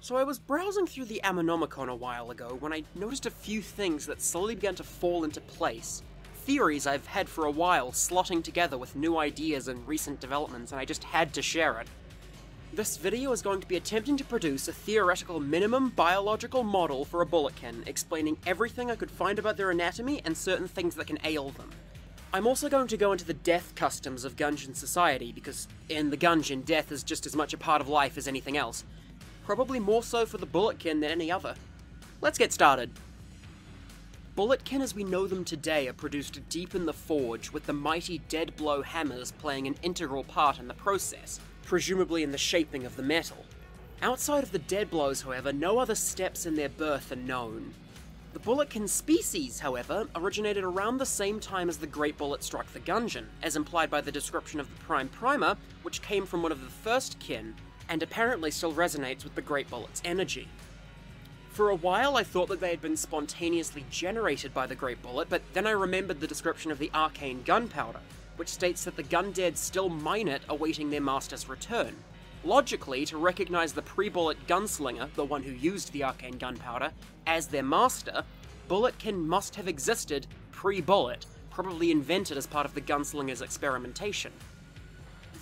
So I was browsing through the Ammonomicon a while ago when I noticed a few things that slowly began to fall into place. Theories I've had for a while slotting together with new ideas and recent developments, and I just had to share it. This video is going to be attempting to produce a theoretical minimum biological model for a Bulletkin, explaining everything I could find about their anatomy and certain things that can ail them. I'm also going to go into the death customs of Gungeon society, because in the Gungeon, death is just as much a part of life as anything else. Probably more so for the Bulletkin than any other. Let's get started. Bulletkin as we know them today are produced deep in the forge, with the mighty Deadblow hammers playing an integral part in the process, presumably in the shaping of the metal. Outside of the Deadblows, however, no other steps in their birth are known. The Bulletkin species, however, originated around the same time as the Great Bullet struck the Gungeon, as implied by the description of the Prime Primer, which came from one of the first kin, and apparently still resonates with the Great Bullet's energy. For a while I thought that they had been spontaneously generated by the Great Bullet, but then I remembered the description of the arcane gunpowder, which states that the Gundead still mine it awaiting their master's return. Logically, to recognize the pre-Bullet gunslinger, the one who used the arcane gunpowder, as their master, Bulletkin must have existed pre-Bullet, probably invented as part of the gunslinger's experimentation.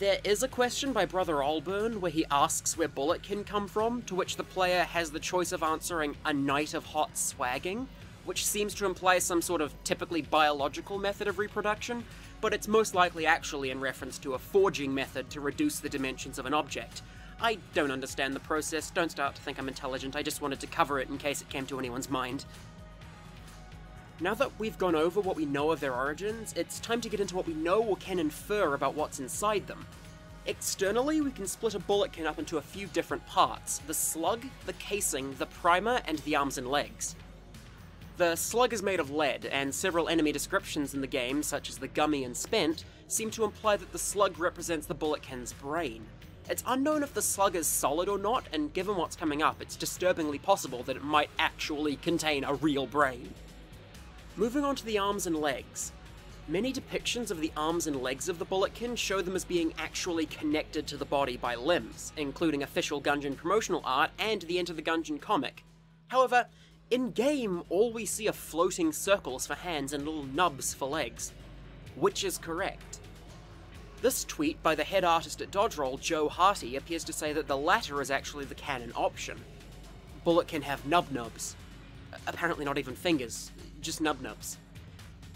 There is a question by Brother Olburn where he asks where Bulletkin come from, to which the player has the choice of answering a night of hot swagging, which seems to imply some sort of typically biological method of reproduction, but it's most likely actually in reference to a forging method to reduce the dimensions of an object. I don't understand the process, don't start to think I'm intelligent, I just wanted to cover it in case it came to anyone's mind. Now that we've gone over what we know of their origins, it's time to get into what we know or can infer about what's inside them. Externally, we can split a Bulletkin up into a few different parts: the slug, the casing, the primer, and the arms and legs. The slug is made of lead, and several enemy descriptions in the game, such as the Gummy and Spent, seem to imply that the slug represents the Bulletkin's brain. It's unknown if the slug is solid or not, and given what's coming up, it's disturbingly possible that it might actually contain a real brain. Moving on to the arms and legs. Many depictions of the arms and legs of the Bulletkin show them as being actually connected to the body by limbs, including official Gungeon promotional art and the Enter the Gungeon comic. However, in-game, all we see are floating circles for hands and little nubs for legs. Which is correct? This tweet by the head artist at Dodgeroll, Joe Harty, appears to say that the latter is actually the canon option. Bulletkin have nub-nubs. Apparently not even fingers, just nub-nubs.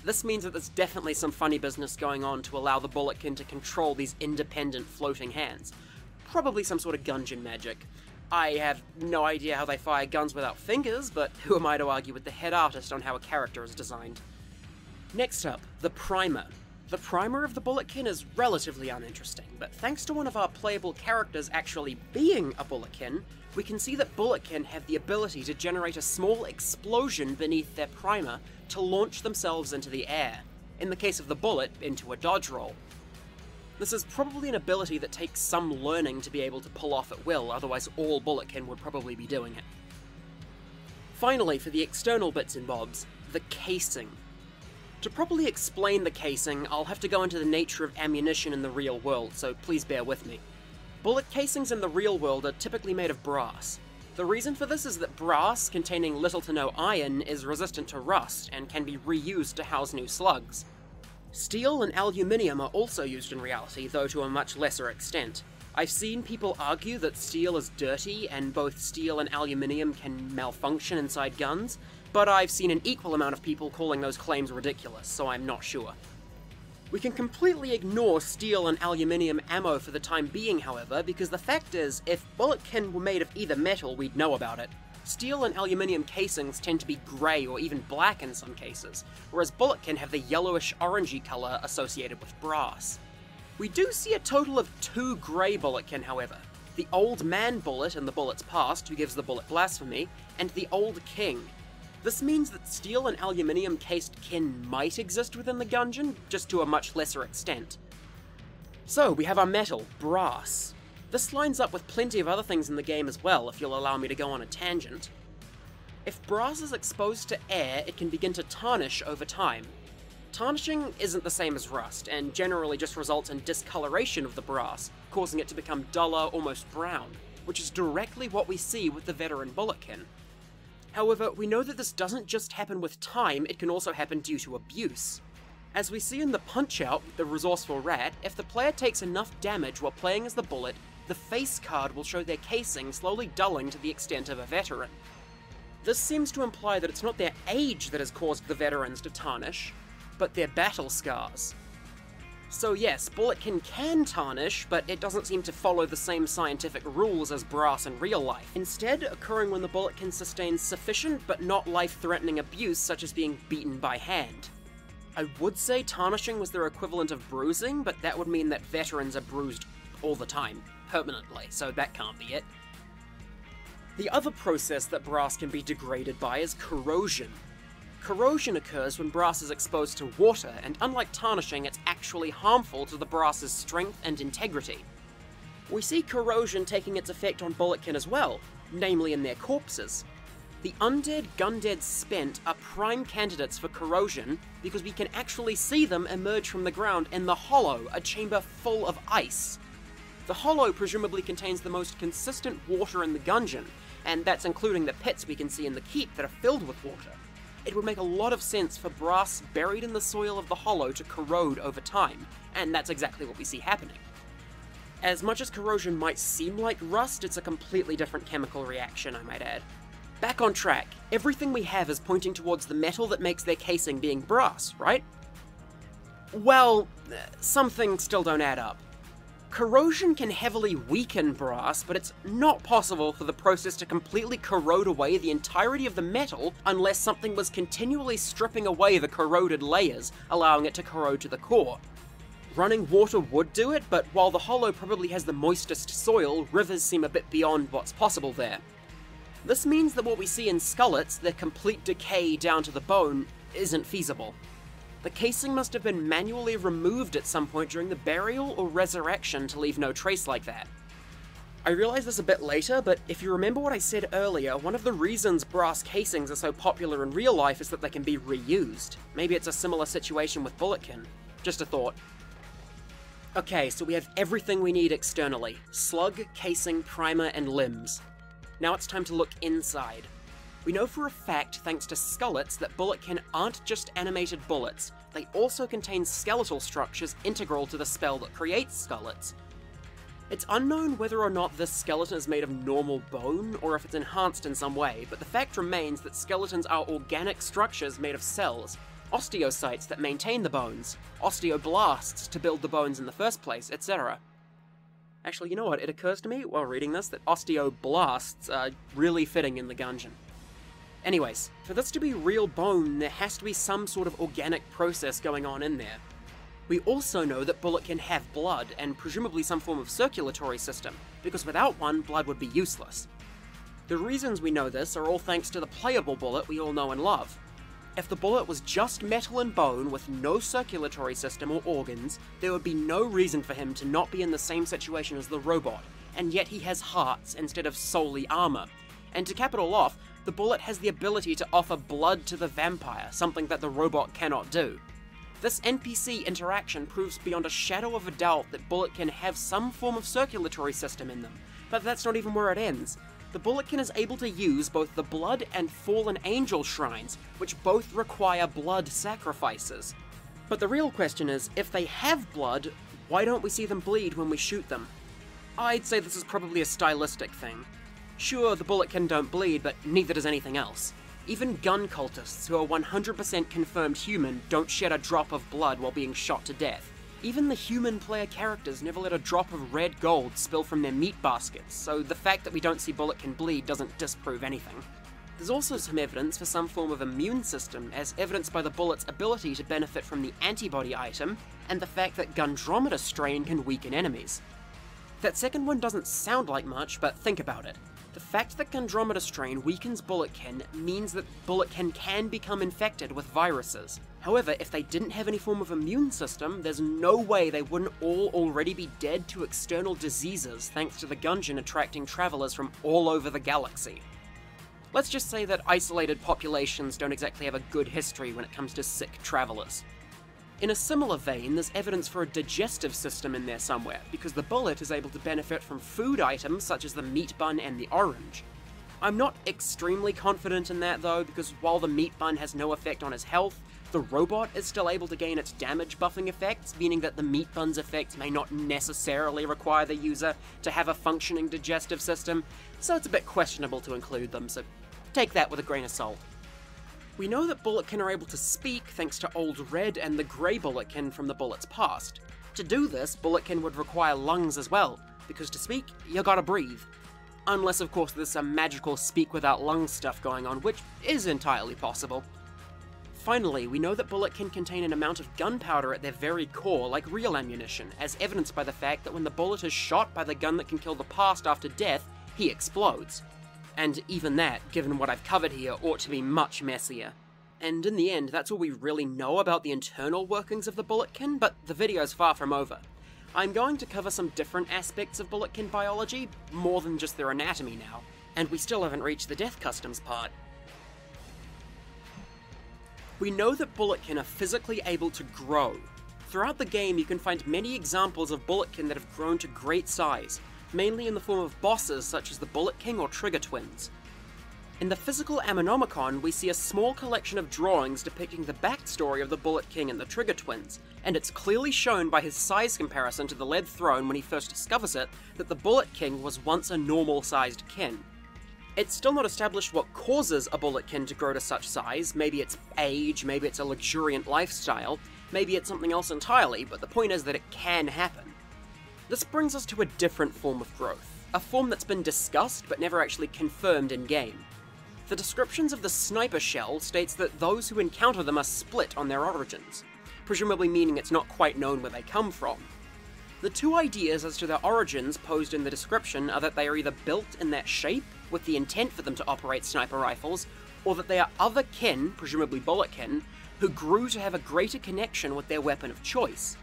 This means that there's definitely some funny business going on to allow the Bulletkin to control these independent floating hands. Probably some sort of Gungeon magic. I have no idea how they fire guns without fingers, but who am I to argue with the head artist on how a character is designed? Next up, the primer. The primer of the Bulletkin is relatively uninteresting, but thanks to one of our playable characters actually being a Bulletkin, we can see that Bulletkin have the ability to generate a small explosion beneath their primer to launch themselves into the air, in the case of the bullet, into a dodge roll. This is probably an ability that takes some learning to be able to pull off at will, otherwise all Bulletkin would probably be doing it. Finally, for the external bits and bobs, the casing. To properly explain the casing, I'll have to go into the nature of ammunition in the real world, so please bear with me. Bullet casings in the real world are typically made of brass. The reason for this is that brass, containing little to no iron, is resistant to rust, and can be reused to house new slugs. Steel and aluminium are also used in reality, though to a much lesser extent. I've seen people argue that steel is dirty, and both steel and aluminium can malfunction inside guns, but I've seen an equal amount of people calling those claims ridiculous, so I'm not sure. We can completely ignore steel and aluminium ammo for the time being, however, because the fact is, if Bulletkin were made of either metal, we'd know about it. Steel and aluminium casings tend to be grey or even black in some cases, whereas Bulletkin have the yellowish-orangey colour associated with brass. We do see a total of 2 grey Bulletkin, however. The Old Man Bullet in the Bullet's Past, who gives the Bullet Blasphemy, and the Old King. This means that steel and aluminium-cased kin might exist within the Gungeon, just to a much lesser extent. So, we have our metal, brass. This lines up with plenty of other things in the game as well, if you'll allow me to go on a tangent. If brass is exposed to air, it can begin to tarnish over time. Tarnishing isn't the same as rust, and generally just results in discoloration of the brass, causing it to become duller, almost brown. which is directly what we see with the veteran Bulletkin. However, we know that this doesn't just happen with time, it can also happen due to abuse. As we see in the Punch-Out with the resourceful rat, if the player takes enough damage while playing as the Bullet, the face card will show their casing slowly dulling to the extent of a veteran. This seems to imply that it's not their age that has caused the veterans to tarnish, but their battle scars. So yes, Bulletkin can tarnish, but it doesn't seem to follow the same scientific rules as brass in real life, instead occurring when the Bulletkin sustains sufficient but not life-threatening abuse such as being beaten by hand. I would say tarnishing was their equivalent of bruising, but that would mean that veterans are bruised all the time, permanently, so that can't be it. The other process that brass can be degraded by is corrosion. Corrosion occurs when brass is exposed to water, and unlike tarnishing, it's actually harmful to the brass's strength and integrity. We see corrosion taking its effect on Bulletkin as well, namely in their corpses. The undead Gundead Spent are prime candidates for corrosion because we can actually see them emerge from the ground in the Hollow, a chamber full of ice. The Hollow presumably contains the most consistent water in the Gungeon, and that's including the pits we can see in the Keep that are filled with water. It would make a lot of sense for brass buried in the soil of the Hollow to corrode over time, and that's exactly what we see happening. As much as corrosion might seem like rust, it's a completely different chemical reaction, I might add. Back on track, everything we have is pointing towards the metal that makes their casing being brass, right? Well, some things still don't add up. Corrosion can heavily weaken brass, but it's not possible for the process to completely corrode away the entirety of the metal unless something was continually stripping away the corroded layers, allowing it to corrode to the core. Running water would do it, but while the Hollow probably has the moistest soil, rivers seem a bit beyond what's possible there. This means that what we see in Skullets, their complete decay down to the bone, isn't feasible. The casing must have been manually removed at some point during the burial or resurrection to leave no trace like that. I realize this a bit later, but if you remember what I said earlier, one of the reasons brass casings are so popular in real life is that they can be reused. Maybe it's a similar situation with Bulletkin. Just a thought. Okay, so we have everything we need externally. Slug, casing, primer, and limbs. Now it's time to look inside. We know for a fact, thanks to Skullets, that Bulletkin aren't just animated bullets, they also contain skeletal structures integral to the spell that creates Skullets. It's unknown whether or not this skeleton is made of normal bone, or if it's enhanced in some way, but the fact remains that skeletons are organic structures made of cells, osteocytes that maintain the bones, osteoblasts to build the bones in the first place, etc. Actually, you know what, it occurs to me while reading this that osteoblasts are really fitting in the Gungeon. Anyways, for this to be real bone, there has to be some sort of organic process going on in there. We also know that Bulletkin have blood, and presumably some form of circulatory system, because without one, blood would be useless. The reasons we know this are all thanks to the playable Bullet we all know and love. If the Bullet was just metal and bone with no circulatory system or organs, there would be no reason for him to not be in the same situation as the robot, and yet he has hearts instead of solely armor. And to cap it all off, the Bullet has the ability to offer blood to the vampire, something that the robot cannot do. This NPC interaction proves beyond a shadow of a doubt that Bulletkin have some form of circulatory system in them, but that's not even where it ends. The Bulletkin is able to use both the Blood and Fallen Angel shrines, which both require blood sacrifices. But the real question is, if they have blood, why don't we see them bleed when we shoot them? I'd say this is probably a stylistic thing. Sure, the Bulletkin don't bleed, but neither does anything else. Even gun cultists, who are 100% confirmed human, don't shed a drop of blood while being shot to death. Even the human player characters never let a drop of red gold spill from their meat baskets, so the fact that we don't see Bulletkin bleed doesn't disprove anything. There's also some evidence for some form of immune system, as evidenced by the Bullet's ability to benefit from the antibody item, and the fact that Gundromeda Strain can weaken enemies. That second one doesn't sound like much, but think about it. The fact that Gundromeda Strain weakens Bulletkin means that Bulletkin can become infected with viruses. However, if they didn't have any form of immune system, there's no way they wouldn't all already be dead to external diseases thanks to the Gungeon attracting travelers from all over the galaxy. Let's just say that isolated populations don't exactly have a good history when it comes to sick travelers. In a similar vein, there's evidence for a digestive system in there somewhere, because the bullet is able to benefit from food items such as the meat bun and the orange. I'm not extremely confident in that though, because while the meat bun has no effect on his health, the robot is still able to gain its damage buffing effects, meaning that the meat bun's effects may not necessarily require the user to have a functioning digestive system, so it's a bit questionable to include them, so take that with a grain of salt. We know that Bulletkin are able to speak thanks to Old Red and the Grey Bulletkin from the Bullet's past. To do this, Bulletkin would require lungs as well, because to speak, you gotta breathe. Unless of course there's some magical speak without lungs stuff going on, which is entirely possible. Finally, we know that Bulletkin contain an amount of gunpowder at their very core, like real ammunition, as evidenced by the fact that when the bullet is shot by the gun that can kill the past after death, he explodes. And even that, given what I've covered here, ought to be much messier. And in the end, that's all we really know about the internal workings of the Bulletkin, but the video's far from over. I'm going to cover some different aspects of Bulletkin biology, more than just their anatomy now, and we still haven't reached the death customs part. We know that Bulletkin are physically able to grow. Throughout the game, you can find many examples of Bulletkin that have grown to great size, mainly in the form of bosses such as the Bullet King or Trigger Twins. In the physical Ammonomicon, we see a small collection of drawings depicting the backstory of the Bullet King and the Trigger Twins, and it's clearly shown by his size comparison to the Lead Throne when he first discovers it that the Bullet King was once a normal-sized kin. It's still not established what causes a Bulletkin to grow to such size. Maybe it's age, maybe it's a luxuriant lifestyle, maybe it's something else entirely, but the point is that it can happen. This brings us to a different form of growth, a form that's been discussed but never actually confirmed in-game. The descriptions of the Sniper Shell states that those who encounter them are split on their origins, presumably meaning it's not quite known where they come from. The two ideas as to their origins posed in the description are that they are either built in that shape, with the intent for them to operate sniper rifles, or that they are other kin, presumably Bulletkin, who grew to have a greater connection with their weapon of choice.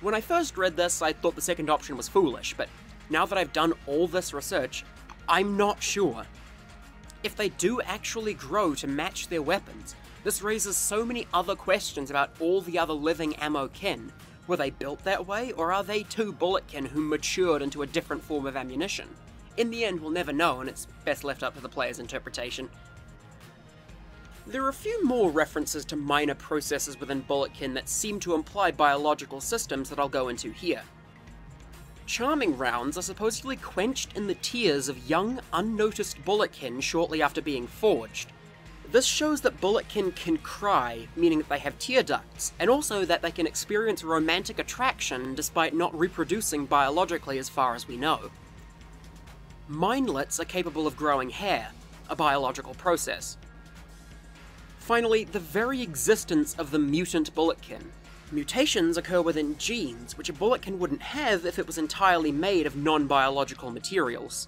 When I first read this, I thought the second option was foolish, but now that I've done all this research, I'm not sure. If they do actually grow to match their weapons, this raises so many other questions about all the other living ammo kin. Were they built that way, or are they two Bulletkin who matured into a different form of ammunition? In the end, we'll never know, and it's best left up to the player's interpretation. There are a few more references to minor processes within Bulletkin that seem to imply biological systems that I'll go into here. Charming rounds are supposedly quenched in the tears of young, unnoticed Bulletkin shortly after being forged. This shows that Bulletkin can cry, meaning that they have tear ducts, and also that they can experience romantic attraction despite not reproducing biologically as far as we know. Minelets are capable of growing hair, a biological process. Finally, the very existence of the mutant Bulletkin. Mutations occur within genes, which a Bulletkin wouldn't have if it was entirely made of non-biological materials.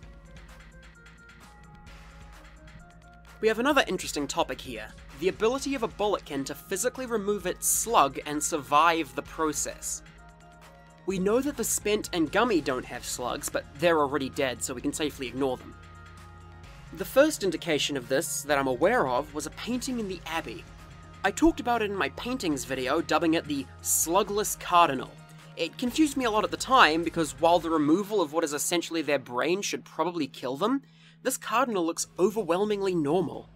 We have another interesting topic here, the ability of a Bulletkin to physically remove its slug and survive the process. We know that the Spent and Gummy don't have slugs, but they're already dead, so we can safely ignore them. The first indication of this that I'm aware of was a painting in the Abbey. I talked about it in my paintings video, dubbing it the Slugless Cardinal. It confused me a lot at the time, because while the removal of what is essentially their brain should probably kill them, this cardinal looks overwhelmingly normal.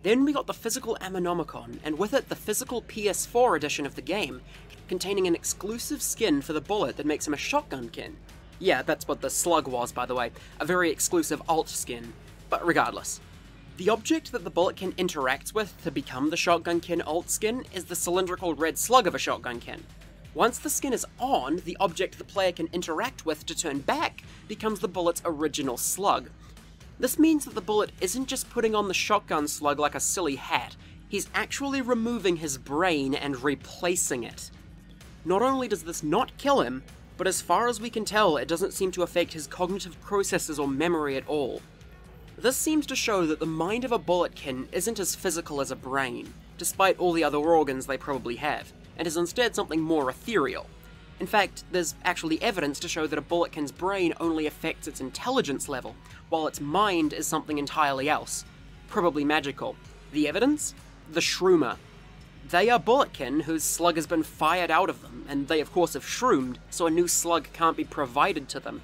Then we got the physical Ammonomicon, and with it the physical PS4 edition of the game, containing an exclusive skin for the bullet that makes him a shotgun kin. Yeah, that's what the slug was, by the way, a very exclusive alt skin. But regardless. The object that the Bulletkin interacts with to become the shotgun kin alt skin is the cylindrical red slug of a shotgun kin. Once the skin is on, the object the player can interact with to turn back becomes the bullet's original slug. This means that the bullet isn't just putting on the shotgun slug like a silly hat, he's actually removing his brain and replacing it. Not only does this not kill him, but as far as we can tell, it doesn't seem to affect his cognitive processes or memory at all. This seems to show that the mind of a Bulletkin isn't as physical as a brain, despite all the other organs they probably have, and is instead something more ethereal. In fact, there's actually evidence to show that a Bulletkin's brain only affects its intelligence level, while its mind is something entirely else. Probably magical. The evidence? The Shroomer. They are bulletkin whose slug has been fired out of them, and they of course have shroomed, so a new slug can't be provided to them.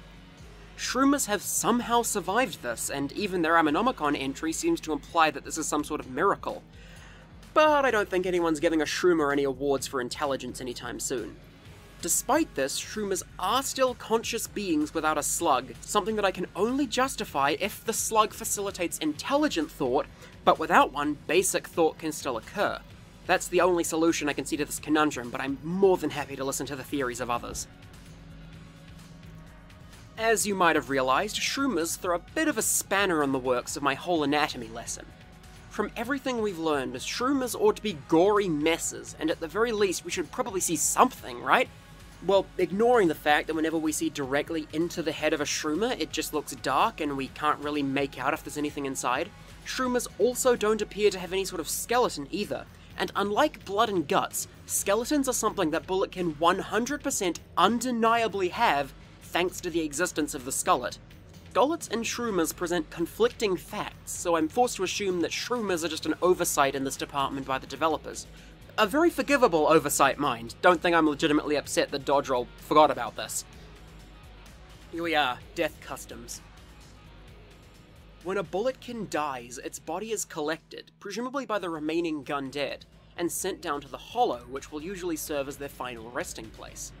Shroomers have somehow survived this, and even their Ammonomicon entry seems to imply that this is some sort of miracle. But I don't think anyone's giving a Shroomer any awards for intelligence anytime soon. Despite this, Shroomers are still conscious beings without a slug, something that I can only justify if the slug facilitates intelligent thought, but without one, basic thought can still occur. That's the only solution I can see to this conundrum, but I'm more than happy to listen to the theories of others. As you might have realized, Shroomers throw a bit of a spanner in the works of my whole anatomy lesson. From everything we've learned, Shroomers ought to be gory messes, and at the very least we should probably see something, right? Well, ignoring the fact that whenever we see directly into the head of a Shroomer, it just looks dark and we can't really make out if there's anything inside, Shroomers also don't appear to have any sort of skeleton either, and unlike blood and guts, skeletons are something that Bulletkin 100% undeniably have thanks to the existence of the Skullet. Skullets and Shroomers present conflicting facts, so I'm forced to assume that Shroomers are just an oversight in this department by the developers. A very forgivable oversight, mind. Don't think I'm legitimately upset that Dodge Roll forgot about this. Here we are, Death Customs. When a Bulletkin dies, its body is collected, presumably by the remaining Gundead, and sent down to the Hollow, which will usually serve as their final resting place.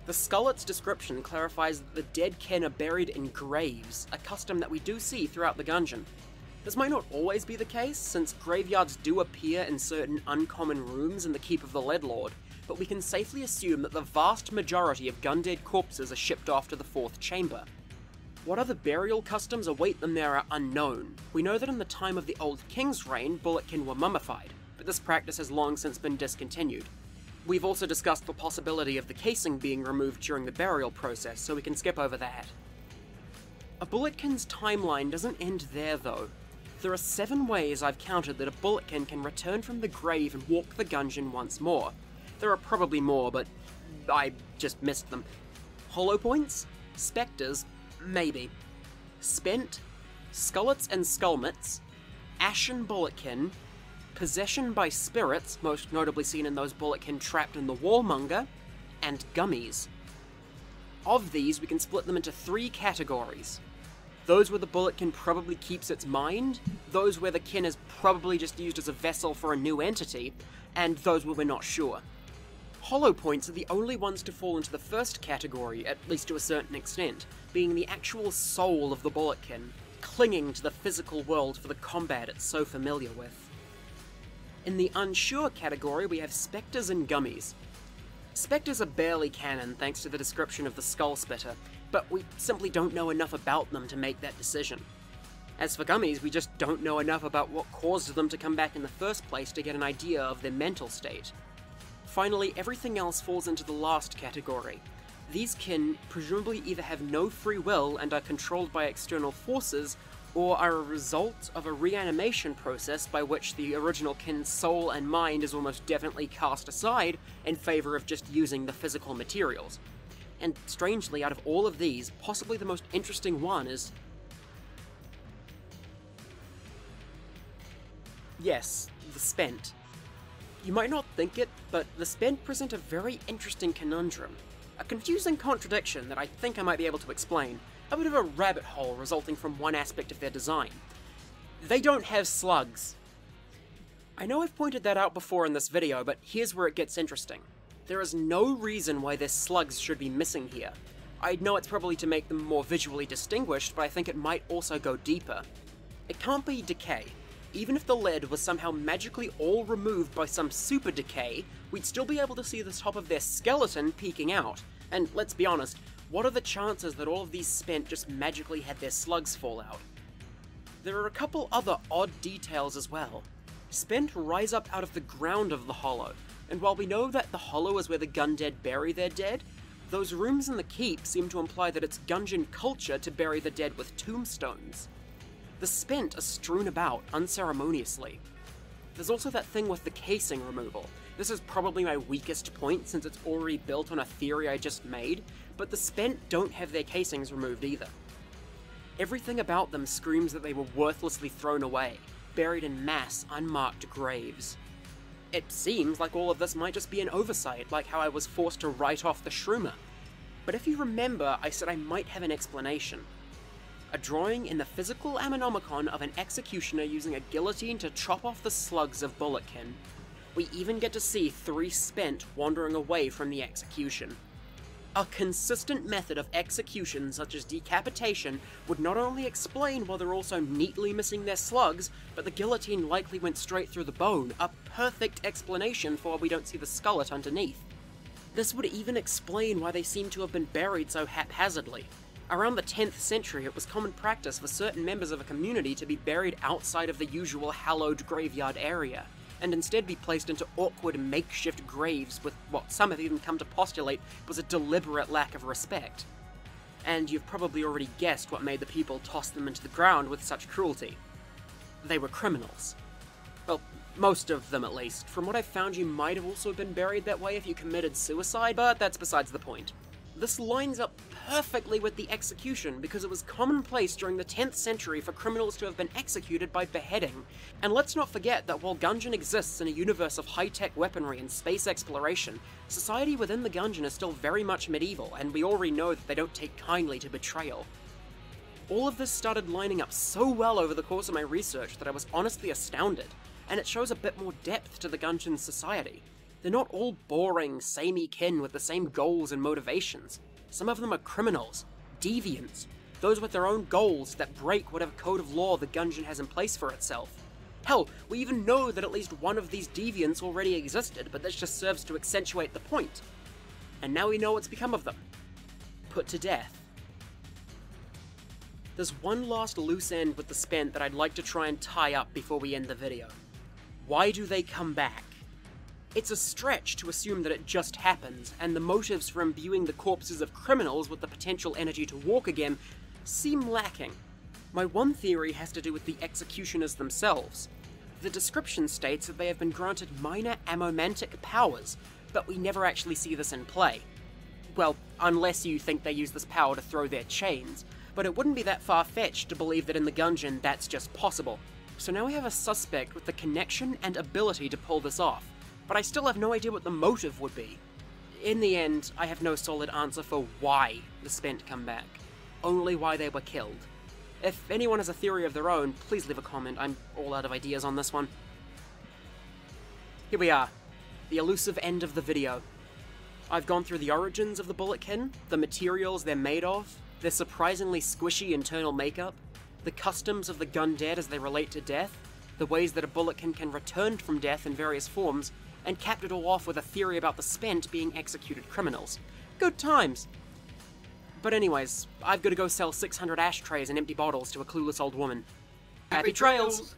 The Skullet's description clarifies that the dead kin are buried in graves, a custom that we do see throughout the Gungeon. This might not always be the case, since graveyards do appear in certain uncommon rooms in the Keep of the Leadlord, but we can safely assume that the vast majority of Gundead corpses are shipped off to the Fourth Chamber. What other burial customs await them there are unknown. We know that in the time of the Old King's reign, Bulletkin were mummified, but this practice has long since been discontinued. We've also discussed the possibility of the casing being removed during the burial process, so we can skip over that. A Bulletkin's timeline doesn't end there though. There are 7 ways I've counted that a Bulletkin can return from the grave and walk the Gungeon once more. There are probably more, but I just missed them. Hollow points? Spectres? Maybe. Spent? Skullets and Skullmits? Ashen Bulletkin? Possession by spirits, most notably seen in those Bulletkin trapped in the Warmonger? And Gummies. Of these, we can split them into 3 categories. Those where the Bulletkin probably keeps its mind, those where the kin is probably just used as a vessel for a new entity, and those where we're not sure. Hollow points are the only ones to fall into the first category, at least to a certain extent, being the actual soul of the Bulletkin, clinging to the physical world for the combat it's so familiar with. In the unsure category, we have Spectres and Gummies. Spectres are barely canon thanks to the description of the Skull Spitter, but we simply don't know enough about them to make that decision. As for Gummies, we just don't know enough about what caused them to come back in the first place to get an idea of their mental state. Finally, everything else falls into the last category. These kin presumably either have no free will and are controlled by external forces, or are a result of a reanimation process by which the original kin's soul and mind is almost definitely cast aside in favor of just using the physical materials. And strangely, out of all of these, possibly the most interesting one is... yes, the Spent. You might not think it, but the Spent present a very interesting conundrum. A confusing contradiction that I think I might be able to explain. A bit of a rabbit hole resulting from one aspect of their design. They don't have slugs. I know I've pointed that out before in this video, but here's where it gets interesting. There is no reason why their slugs should be missing here. I know it's probably to make them more visually distinguished, but I think it might also go deeper. It can't be decay. Even if the lead was somehow magically all removed by some super decay, we'd still be able to see the top of their skeleton peeking out. And let's be honest, what are the chances that all of these Spent just magically had their slugs fall out? There are a couple other odd details as well. Spent rise up out of the ground of the Hollow, and while we know that the Hollow is where the Gundead bury their dead, those rooms in the Keep seem to imply that it's Gungeon culture to bury the dead with tombstones. The Spent are strewn about unceremoniously. There's also that thing with the casing removal. This is probably my weakest point since it's already built on a theory I just made, but the Spent don't have their casings removed either. Everything about them screams that they were worthlessly thrown away, buried in mass, unmarked graves. It seems like all of this might just be an oversight, like how I was forced to write off the Shroomer. But if you remember, I said I might have an explanation. A drawing in the physical Ammonomicon of an executioner using a guillotine to chop off the slugs of Bulletkin. We even get to see 3 Spent wandering away from the execution. A consistent method of execution such as decapitation would not only explain why they're also neatly missing their slugs, but the guillotine likely went straight through the bone, a perfect explanation for why we don't see the skullet underneath. This would even explain why they seem to have been buried so haphazardly. Around the 10th century, it was common practice for certain members of a community to be buried outside of the usual hallowed graveyard area, and instead be placed into awkward makeshift graves with what some have even come to postulate was a deliberate lack of respect. And you've probably already guessed what made the people toss them into the ground with such cruelty. They were criminals. Well, most of them at least. From what I've found, you might have also been buried that way if you committed suicide, but that's besides the point. This lines up perfectly with the execution, because it was commonplace during the 10th century for criminals to have been executed by beheading. And let's not forget that while Gungeon exists in a universe of high-tech weaponry and space exploration, society within the Gungeon is still very much medieval, and we already know that they don't take kindly to betrayal. All of this started lining up so well over the course of my research that I was honestly astounded, and it shows a bit more depth to the Gungeon society. They're not all boring, samey kin with the same goals and motivations. Some of them are criminals, deviants, those with their own goals that break whatever code of law the Gungeon has in place for itself. Hell, we even know that at least one of these deviants already existed, but this just serves to accentuate the point. And now we know what's become of them. Put to death. There's one last loose end with the Spent that I'd like to try and tie up before we end the video. Why do they come back? It's a stretch to assume that it just happens, and the motives for imbuing the corpses of criminals with the potential energy to walk again seem lacking. My one theory has to do with the executioners themselves. The description states that they have been granted minor ammomantic powers, but we never actually see this in play. Well, unless you think they use this power to throw their chains, but it wouldn't be that far-fetched to believe that in the Gungeon that's just possible. So now we have a suspect with the connection and ability to pull this off, but I still have no idea what the motive would be. In the end, I have no solid answer for why the Spent come back, only why they were killed. If anyone has a theory of their own, please leave a comment. I'm all out of ideas on this one. Here we are, the elusive end of the video. I've gone through the origins of the Bulletkin, the materials they're made of, their surprisingly squishy internal makeup, the customs of the Gundead as they relate to death, the ways that a Bulletkin can return from death in various forms, and capped it all off with a theory about the Spent being executed criminals. Good times! But anyways, I've got to go sell 600 ashtrays and empty bottles to a clueless old woman. Happy trails!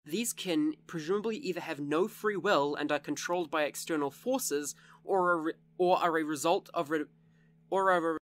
These kin presumably either have no free will and are controlled by external forces, or are a result of